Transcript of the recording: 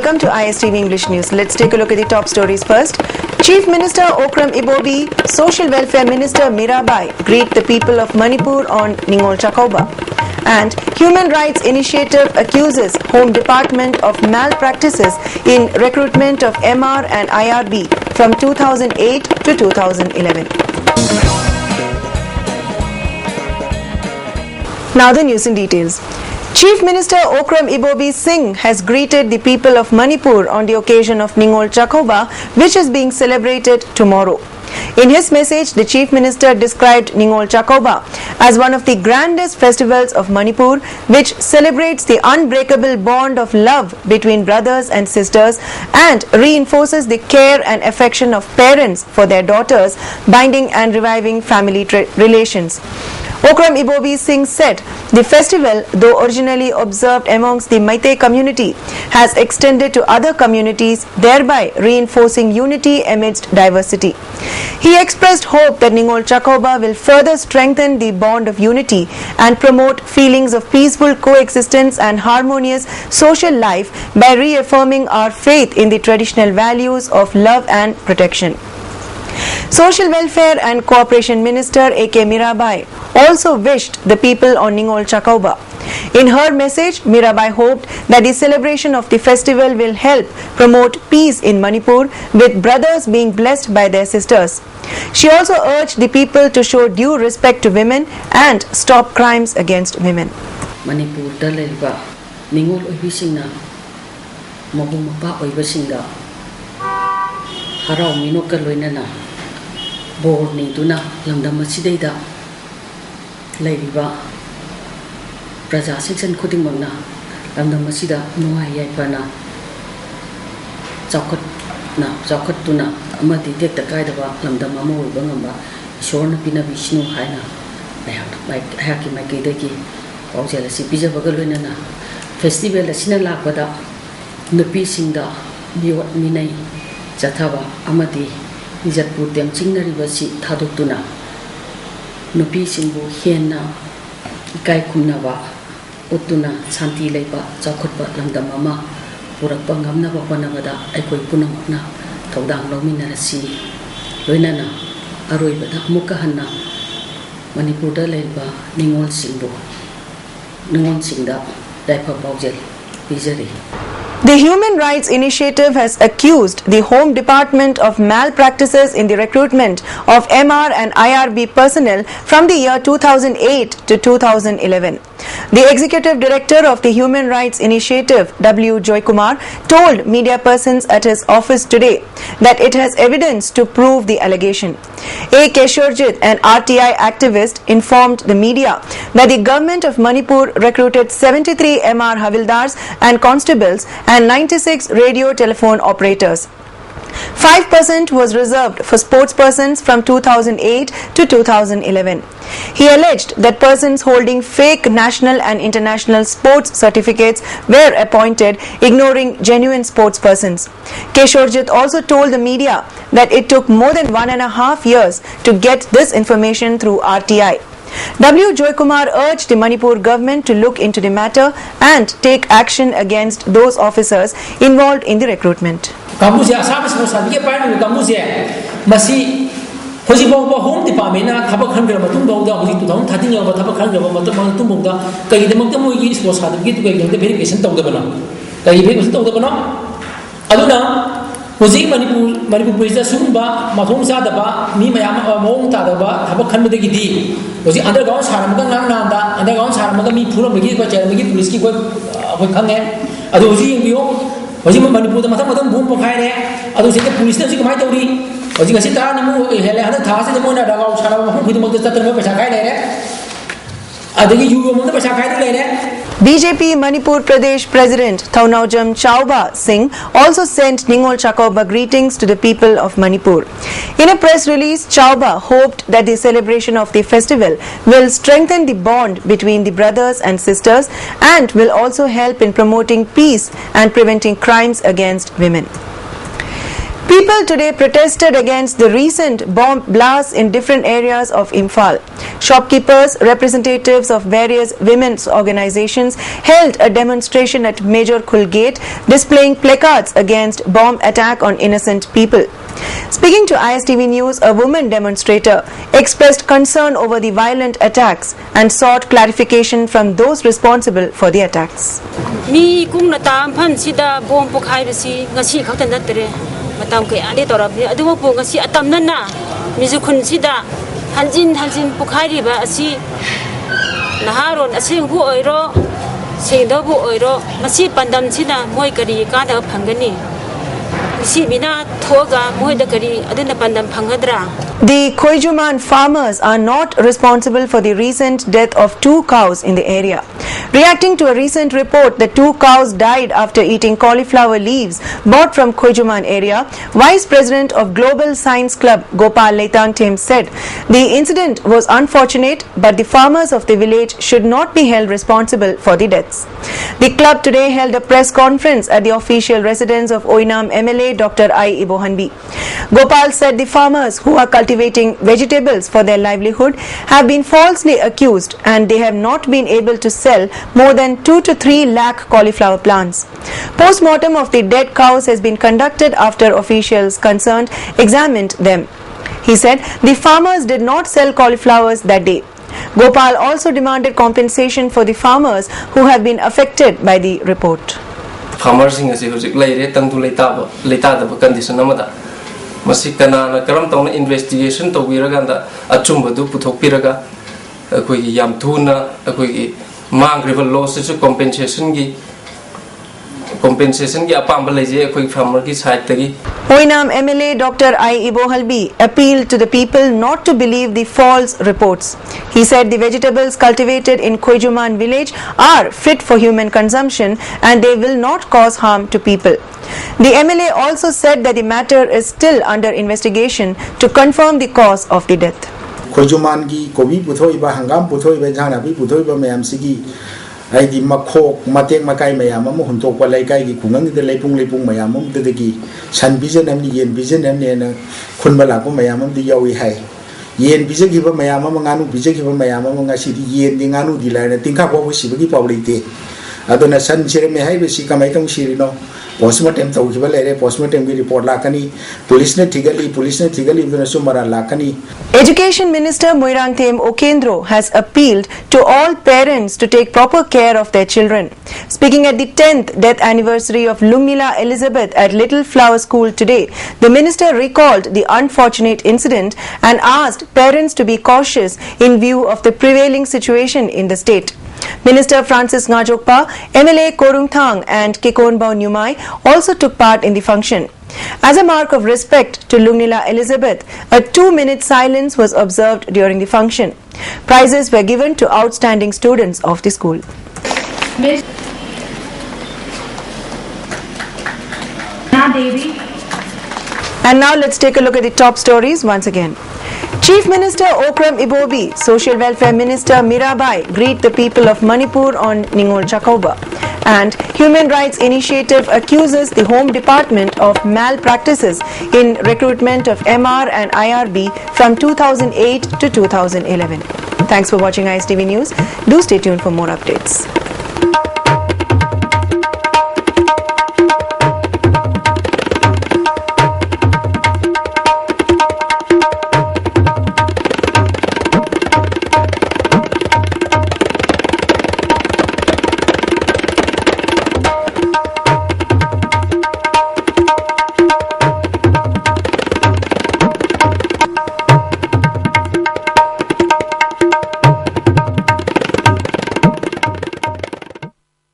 welcome to ISTV English News. Let's take a look at the top stories first. Chief Minister Okram Ibobi, Social Welfare Minister Mirabai greet the people of Manipur on Ningol Chakouba. And Human Rights Initiative accuses Home Department of malpractices in recruitment of MR and IRB from 2008 to 2011. Now the news in details. Chief Minister Okram Ibobi Singh has greeted the people of Manipur on the occasion of Ningol Chakouba, which is being celebrated tomorrow. In his message, the Chief Minister described Ningol Chakouba as one of the grandest festivals of Manipur, which celebrates the unbreakable bond of love between brothers and sisters and reinforces the care and affection of parents for their daughters, binding and reviving family relations. Okram Ibobi Singh said the festival, though originally observed amongst the Meitei community, has extended to other communities, thereby reinforcing unity amidst diversity. He expressed hope that Ningol Chakouba will further strengthen the bond of unity and promote feelings of peaceful coexistence and harmonious social life by reaffirming our faith in the traditional values of love and protection. Social Welfare and Cooperation Minister A.K. Mirabai also wished the people on Ningol Chakouba. In her message, Mirabai hoped that the celebration of the festival will help promote peace in Manipur, with brothers being blessed by their sisters. She also urged the people to show due respect to women and stop crimes against women. Manipur dalaiba Ningol oibisingna mabung mapa oibasinga harau minoka loinana bor ningtuna lamdam asidaida laiba praja section khudingmangna lamdam asida nuai yaipana chaukhatuna amadi tekta kaidaba lamdam ama oiba ngamba ishorna pina Vishnu haina hayaki maikideki paujela si pijabaga loinana festival asina lakpada nupi singda biwat minai jathaba amadi Nijatpur Temchingnaribasi Thadutuna Nupi Simbu Hiena Ikai Kumnava Utuna Santi Leiba Chakutba Lamdamama Purakpa Ngamnava Panavada Aikoi Punamana Taudang Lominarasi Loinana Aroibada Mukahana Manipurda Leiba Ningol Simbu Ningol Singda Daipa Baujel Bijari. The Human Rights Initiative has accused the Home Department of malpractices in the recruitment of MR and IRB personnel from the year 2008 to 2011. The Executive Director of the Human Rights Initiative, W. Joy Kumar, told media persons at his office today that it has evidence to prove the allegation. A. Keshorjit, an RTI activist, informed the media that the government of Manipur recruited 73 MR Havildars and constables and 96 radio telephone operators. 5% was reserved for sportspersons from 2008 to 2011. He alleged that persons holding fake national and international sports certificates were appointed, ignoring genuine sportspersons. Keshorjit also told the media that it took more than 1.5 years to get this information through RTI. W. Joy Kumar urged the Manipur government to look into the matter and take action against those officers involved in the recruitment. Kambusia Sabas was a year by Kambusia Masi Hosibo Home Department, Tabakanga Matumbo, who don't Tatin over Tabakanga Matumbo, Kayamamu was had to get to the verification of the Bana. Kayamamu told the Bana Aduna. Hozi Manipur is a Sumba, Matum Sadaba, Mimayama, Mong Tadaba, Tabakan the Gidi. Hozi undergone Saramagan Nanda, undergone Saramagami, Pura Magi, Magi, Risky, with Kane, Adozi in Bio, Hozi Manipur, the Matamatan Boom of Hire, Adozi the police, Maitori, Hozi Sitanimu, Helena Taz, the Mona, Sarama, with the Motasaka. BJP Manipur Pradesh President Thaunaujam Chauba Singh also sent Ningol Chakouba greetings to the people of Manipur. In a press release, Chauba hoped that the celebration of the festival will strengthen the bond between the brothers and sisters and will also help in promoting peace and preventing crimes against women. People today protested against the recent bomb blasts in different areas of Imphal. Shopkeepers, representatives of various women's organizations held a demonstration at Major Khul Gate, displaying placards against bomb attack on innocent people. Speaking to ISTV News, a woman demonstrator expressed concern over the violent attacks and sought clarification from those responsible for the attacks. Mi kung natam phan sida bom pokhai bisi ngasi khaktan natere matam ke ade torab ni adu po ngasi atam nanna mizu khun sida hanjin pokhai ri ba asi naharon asing bu oiro singdo bu oiro masi pandam sida moi kari ka da phangani si bina thoga moi da kari aduna pandam phangadra. The Khoijuman farmers are not responsible for the recent death of 2 cows in the area. Reacting to a recent report that 2 cows died after eating cauliflower leaves bought from Khoijuman area, Vice President of Global Science Club Gopal Leitangtem said the incident was unfortunate, but the farmers of the village should not be held responsible for the deaths. The club today held a press conference at the official residence of Oinam MLA Dr. I. Ibohanbi. Gopal said the farmers who are cultivating vegetables for their livelihood have been falsely accused and they have not been able to sell more than 2 to 3 lakh cauliflower plants. Post-mortem of the dead cows has been conducted after officials concerned examined them. He said the farmers did not sell cauliflowers that day. Gopal also demanded compensation for the farmers who have been affected by the report. Farmers in the condition masi kanana karam tawna investigation tawiraganda achumba du puthokpiraga akoi yam thuna akoi mangriva losses compensation gi apamba leje akoi farmer ki side tagi. Oinam MLA Dr. I. Ibohalbi appealed to the people not to believe the false reports. He said the vegetables cultivated in Khoijuman village are fit for human consumption and they will not cause harm to people. The MLA also said that the matter is still under investigation to confirm the cause of the death. Khoijuman gi kobi puthoiba hangam puthoiba jana bi puthoiba mayam sigi ai di makhok matek makai mayam am huntok pa laikai gi kungang de leipung mayam am de gi san bijen am ni yen bijen am ne na khun bala ko mayam am di yawi hai yen bije gi ba mayam am nganu bije gi ba mayam am ngasi di yen di nganu di la na tingka ko si gi pawlite adona san chere me hai be si kamai tong sirino postmortem tawjiba lere postmortem gi report lakani police ne thigali dona sumara lakani. Education Minister Moirangthem Okendro has appealed to all parents to take proper care of their children. Speaking at the 10th death anniversary of Lungnila Elizabeth at Little Flower School today, the minister recalled the unfortunate incident and asked parents to be cautious in view of the prevailing situation in the state. Minister Francis Ngajokpa, MLA Korungthang and Kikonbao Nyumai also took part in the function. As a mark of respect to Lungnila Elizabeth, a 2-minute silence was observed during the function. Prizes were given to outstanding students of the school. And now let's take a look at the top stories once again. Chief Minister Okram Ibobi, Social Welfare Minister Mirabai greet the people of Manipur on Ningol Chakouba. And Human Rights Initiative accuses the Home Department of malpractices in recruitment of MR and IRB from 2008 to 2011. Thanks for watching ISTV News. Do stay tuned for more updates.